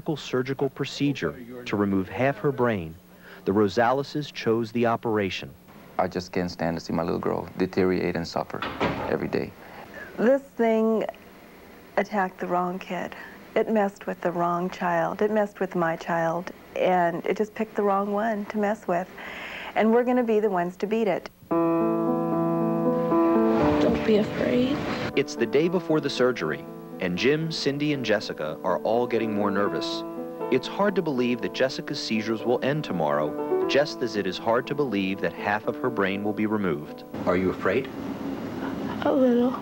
radical surgical procedure to remove half her brain, the Rosaleses chose the operation. I just can't stand to see my little girl deteriorate and suffer every day. This thing attacked the wrong kid. It messed with the wrong child. It messed with my child, and it just picked the wrong one to mess with. And we're going to be the ones to beat it. Don't be afraid. It's the day before the surgery, and Jim, Cindy, and Jessica are all getting more nervous. It's hard to believe that Jessica's seizures will end tomorrow, just as it is hard to believe that half of her brain will be removed. Are you afraid? A little.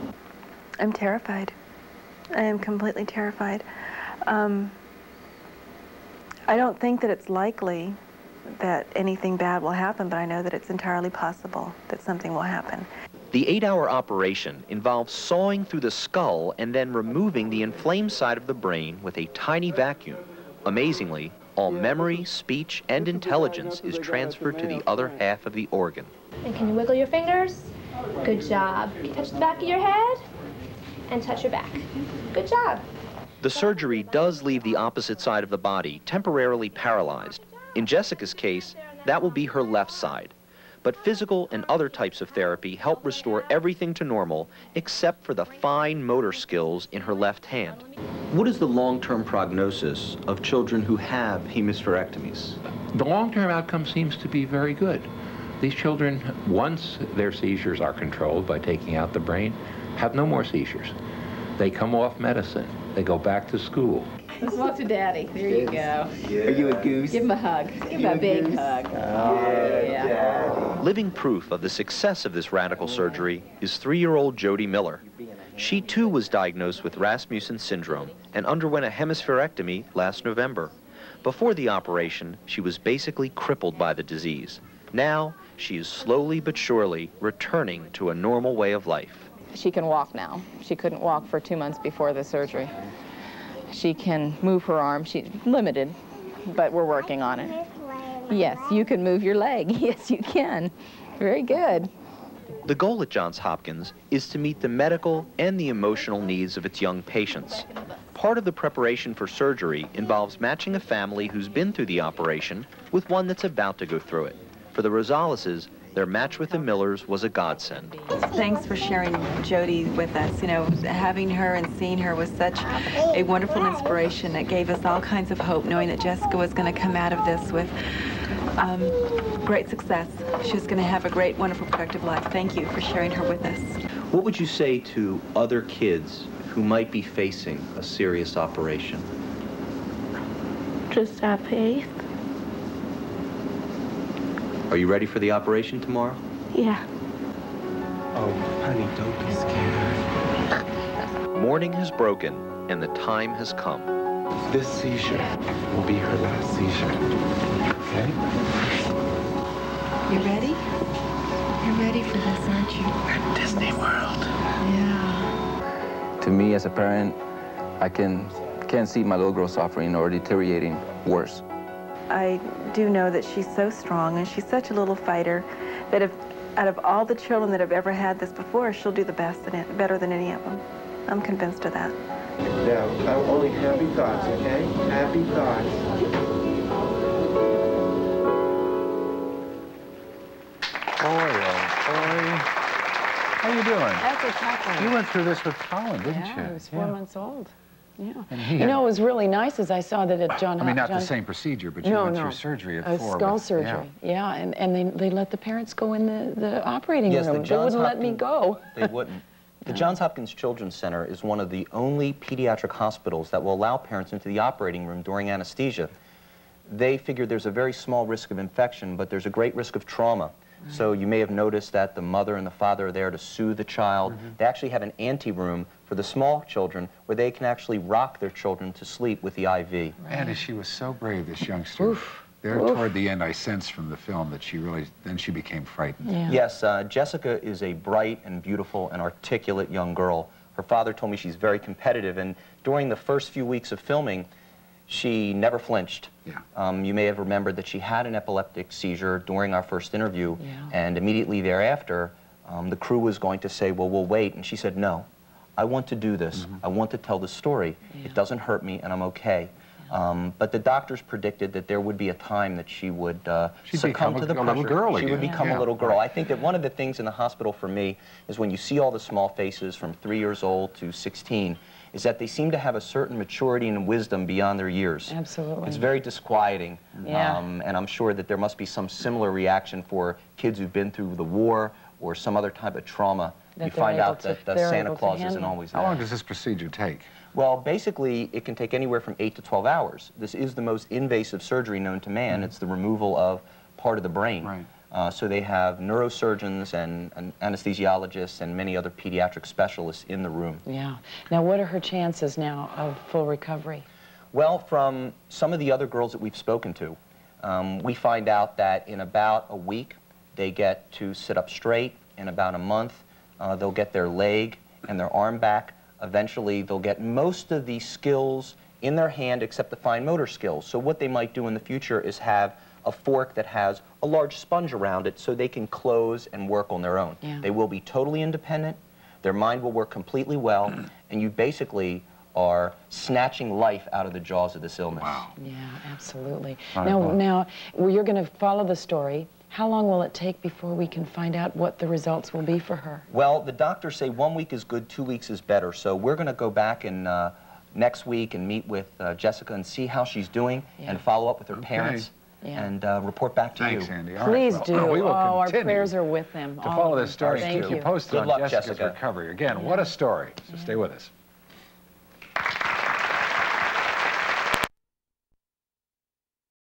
I'm terrified. I am completely terrified. I don't think that it's likely that anything bad will happen, but I know that it's entirely possible that something will happen. The 8-hour operation involves sawing through the skull and then removing the inflamed side of the brain with a tiny vacuum. Amazingly, all memory, speech, and intelligence is transferred to the other half of the organ. And can you wiggle your fingers? Good job. Can you touch the back of your head? And touch your back. Good job. The surgery does leave the opposite side of the body temporarily paralyzed. In Jessica's case, that will be her left side. But physical and other types of therapy help restore everything to normal except for the fine motor skills in her left hand. What is the long-term prognosis of children who have hemispherectomies? The long-term outcome seems to be very good. These children, once their seizures are controlled by taking out the brain, have no more seizures. They come off medicine. They go back to school. Let's walk to Daddy. There you go. Yeah. Are you a goose? Give him a hug. Give him a big hug. Yeah. Living proof of the success of this radical surgery is 3-year-old Jody Miller. She too was diagnosed with Rasmussen syndrome and underwent a hemispherectomy last November. Before the operation, she was basically crippled by the disease. Now, she is slowly but surely returning to a normal way of life. She can walk now. She couldn't walk for 2 months before the surgery. She can move her arm. She's limited, but we're working on it. Yes, you can move your leg. Yes, you can. Very good. The goal at Johns Hopkins is to meet the medical and the emotional needs of its young patients. Part of the preparation for surgery involves matching a family who's been through the operation with one that's about to go through it. For the Rosaleses, their match with the Millers was a godsend. Thanks for sharing Jody with us. You know, having her and seeing her was such a wonderful inspiration. It gave us all kinds of hope, knowing that Jessica was going to come out of this with great success. She was going to have a great, wonderful, productive life. Thank you for sharing her with us. What would you say to other kids who might be facing a serious operation? Just have faith. Are you ready for the operation tomorrow? Yeah. Oh, honey, don't be scared. Morning has broken, and the time has come. This seizure will be her last seizure, okay? You ready? You're ready for this, aren't you? At Disney World. Yeah. To me, as a parent, I can't see my little girl suffering or deteriorating worse. I do know that she's so strong and she's such a little fighter that if out of all the children that have ever had this before, she'll do the best in it, better than any of them. I'm convinced of that. Now, only happy thoughts, okay? Happy thoughts. Boy, oh boy. How you doing? That's a tough one. You went through this with Colin, didn't you? Yeah, he was 4 months old. Yeah. You know, it was really nice as I saw that at John Hopkins. I mean, not the same procedure, but you went through surgery at 4. Skull surgery, yeah. And they let the parents go in the operating room. They wouldn't let me go. They wouldn't. The Johns Hopkins Children's Center is one of the only pediatric hospitals that will allow parents into the operating room during anesthesia. They figure there's a very small risk of infection, but there's a great risk of trauma. So you may have noticed that the mother and the father are there to soothe the child. They actually have an ante-room for the small children where they can actually rock their children to sleep with the IV. And she was so brave, this youngster. Oof. There, toward the end, I sensed from the film that she really, then she became frightened. Yeah. Yes, Jessica is a bright and beautiful and articulate young girl. Her father told me she's very competitive, and during the first few weeks of filming, she never flinched. Yeah. You may have remembered that she had an epileptic seizure during our first interview, and immediately thereafter, the crew was going to say, well, we'll wait, and she said, no, I want to do this. I want to tell the story. It doesn't hurt me, and I'm okay. But the doctors predicted that there would be a time that she would succumb to the pressure. Little girl she again. would become a little girl. I think that one of the things in the hospital for me is when you see all the small faces from 3 years old to 16, is that they seem to have a certain maturity and wisdom beyond their years. Absolutely. It's very disquieting. Yeah. And I'm sure that there must be some similar reaction for kids who've been through the war or some other type of trauma. That you they're find able out to- that they're Santa able to Claus isn't handle. always How there. long does this procedure take? Well, basically, it can take anywhere from 8 to 12 hours. This is the most invasive surgery known to man. It's the removal of part of the brain. Right. So they have neurosurgeons and anesthesiologists and many other pediatric specialists in the room. Yeah. Now, what are her chances now of full recovery? Well, from some of the other girls that we've spoken to, we find out that in about a week, they get to sit up straight. In about a month, they'll get their leg and their arm back. Eventually, they'll get most of the skills in their hand except the fine motor skills. So what they might do in the future is have a fork that has a large sponge around it so they can close and work on their own. Yeah. They will be totally independent. Their mind will work completely well, and you basically are snatching life out of the jaws of this illness. Wow. Yeah, absolutely. Right, Now, well- well, you're going to follow the story. How long will it take before we can find out what the results will be for her? Well, the doctors say 1 week is good, 2 weeks is better. So we're going to go back and next week and meet with Jessica and see how she's doing and follow up with her parents and report back to Thanks, you. Andy. All Please right, do. well, we will our continue prayers are with them. to follow this story and Thank keep you you. posted Good on luck, Jessica's Jessica. recovery. Again, what a story. So stay with us.